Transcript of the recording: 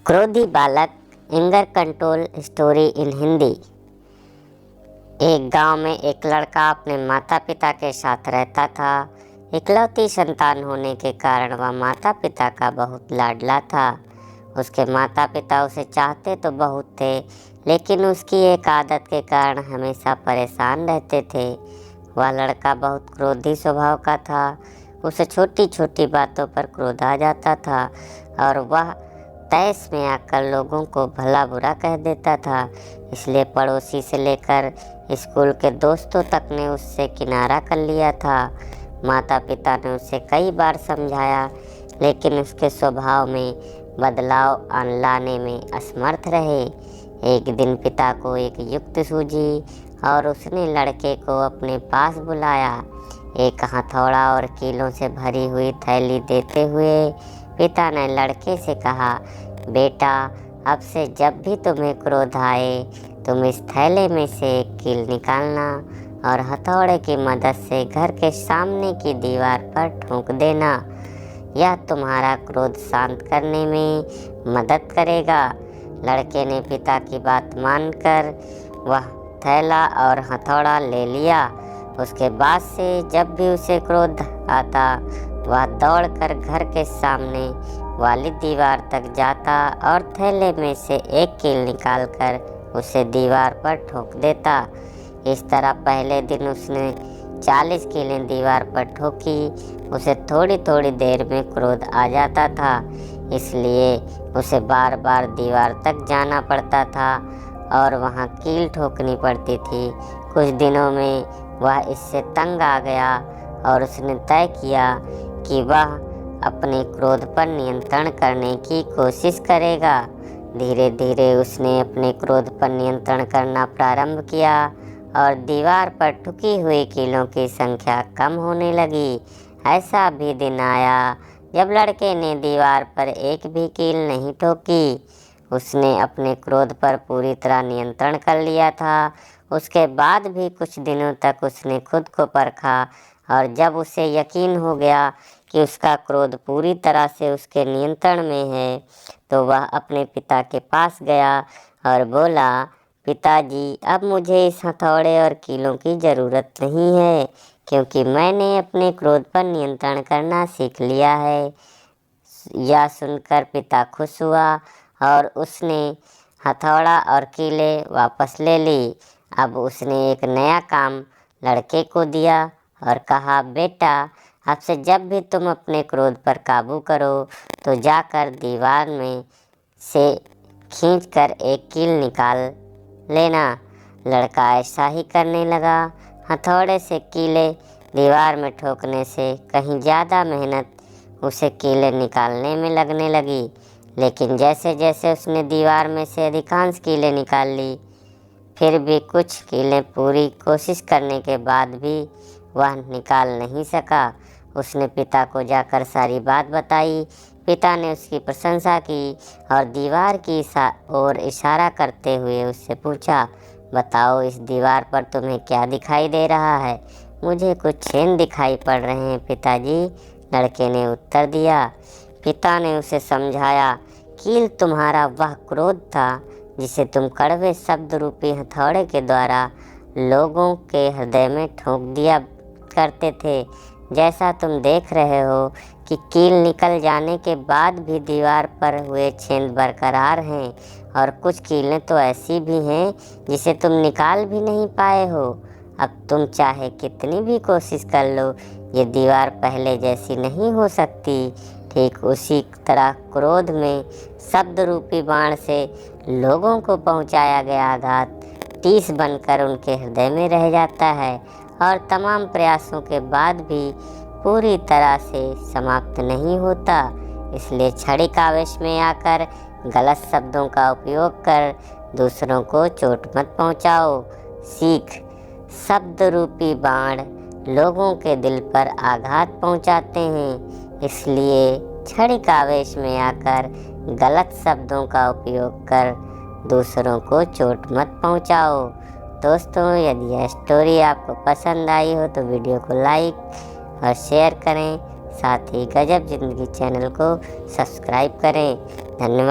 क्रोधी बालक anger control story in Hindi. एक गांव में एक लड़का अपने माता पिता के साथ रहता था। इकलौती संतान होने के कारण वह माता पिता का बहुत लाडला था। उसके माता पिता उसे चाहते तो बहुत थे, लेकिन उसकी एक आदत के कारण हमेशा परेशान रहते थे। वह लड़का बहुत क्रोधी स्वभाव का था। उसे छोटी छोटी बातों पर क्रोध आ जाता था और वह तैश में आकर लोगों को भला बुरा कह देता था। इसलिए पड़ोसी से लेकर स्कूल के दोस्तों तक ने उससे किनारा कर लिया था। माता पिता ने उसे कई बार समझाया, लेकिन उसके स्वभाव में बदलाव लाने में असमर्थ रहे। एक दिन पिता को एक युक्ति सूझी और उसने लड़के को अपने पास बुलाया। एक हथौड़ा और कीलों से भरी हुई थैली देते हुए पिता ने लड़के से कहा, बेटा, अब से जब भी तुम्हें क्रोध आए तुम इस थैले में से एक कील निकालना और हथौड़े की मदद से घर के सामने की दीवार पर ठोक देना। यह तुम्हारा क्रोध शांत करने में मदद करेगा। लड़के ने पिता की बात मानकर वह थैला और हथौड़ा ले लिया। उसके बाद से जब भी उसे क्रोध आता वह दौड़कर घर के सामने वाली दीवार तक जाता और थैले में से एक कील निकालकर उसे दीवार पर ठोक देता। इस तरह पहले दिन उसने 40 कीलें दीवार पर ठोकी। उसे थोड़ी थोड़ी देर में क्रोध आ जाता था, इसलिए उसे बार बार दीवार तक जाना पड़ता था और वहां कील ठोकनी पड़ती थी। कुछ दिनों में वह इससे तंग आ गया और उसने तय किया कि वह अपने क्रोध पर नियंत्रण करने की कोशिश करेगा। धीरे धीरे उसने अपने क्रोध पर नियंत्रण करना प्रारंभ किया और दीवार पर ठुकी हुई कीलों की संख्या कम होने लगी। ऐसा भी दिन आया जब लड़के ने दीवार पर एक भी कील नहीं ठोकी। उसने अपने क्रोध पर पूरी तरह नियंत्रण कर लिया था। उसके बाद भी कुछ दिनों तक उसने खुद को परखा और जब उसे यकीन हो गया कि उसका क्रोध पूरी तरह से उसके नियंत्रण में है, तो वह अपने पिता के पास गया और बोला, पिताजी, अब मुझे इस हथौड़े और कीलों की ज़रूरत नहीं है, क्योंकि मैंने अपने क्रोध पर नियंत्रण करना सीख लिया है। यह सुनकर पिता खुश हुआ और उसने हथौड़ा और कीलें वापस ले ली। अब उसने एक नया काम लड़के को दिया और कहा, बेटा, अब से जब भी तुम अपने क्रोध पर काबू करो तो जाकर दीवार में से खींचकर एक कील निकाल लेना। लड़का ऐसा ही करने लगा। हथौड़े से कीलें दीवार में ठोकने से कहीं ज़्यादा मेहनत उसे कीलें निकालने में लगने लगी, लेकिन जैसे जैसे उसने दीवार में से अधिकांश कीलें निकाल ली, फिर भी कुछ कीलें पूरी कोशिश करने के बाद भी वह निकाल नहीं सका। उसने पिता को जाकर सारी बात बताई। पिता ने उसकी प्रशंसा की और दीवार की ओर इशारा करते हुए उससे पूछा, बताओ, इस दीवार पर तुम्हें क्या दिखाई दे रहा है? मुझे कुछ छेद दिखाई पड़ रहे हैं पिताजी, लड़के ने उत्तर दिया। पिता ने उसे समझाया, कील तुम्हारा वह क्रोध था जिसे तुम कड़वे शब्द रूपी हथौड़े के द्वारा लोगों के हृदय में ठोक दिया करते थे। जैसा तुम देख रहे हो कि कील निकल जाने के बाद भी दीवार पर हुए छेद बरकरार हैं और कुछ कीलें तो ऐसी भी हैं जिसे तुम निकाल भी नहीं पाए हो। अब तुम चाहे कितनी भी कोशिश कर लो, ये दीवार पहले जैसी नहीं हो सकती। ठीक उसी तरह क्रोध में शब्द रूपी बाण से लोगों को पहुंचाया गया आघात टीस बनकर उनके हृदय में रह जाता है और तमाम प्रयासों के बाद भी पूरी तरह से समाप्त नहीं होता। इसलिए क्षणिक आवेश में आकर गलत शब्दों का उपयोग कर दूसरों को चोट मत पहुंचाओ। सीख, शब्द रूपी बाण लोगों के दिल पर आघात पहुंचाते हैं, इसलिए क्षणिक आवेश में आकर गलत शब्दों का उपयोग कर दूसरों को चोट मत पहुंचाओ। दोस्तों, यदि यह स्टोरी आपको पसंद आई हो तो वीडियो को लाइक और शेयर करें। साथ ही गजब ज़िंदगी चैनल को सब्सक्राइब करें। धन्यवाद।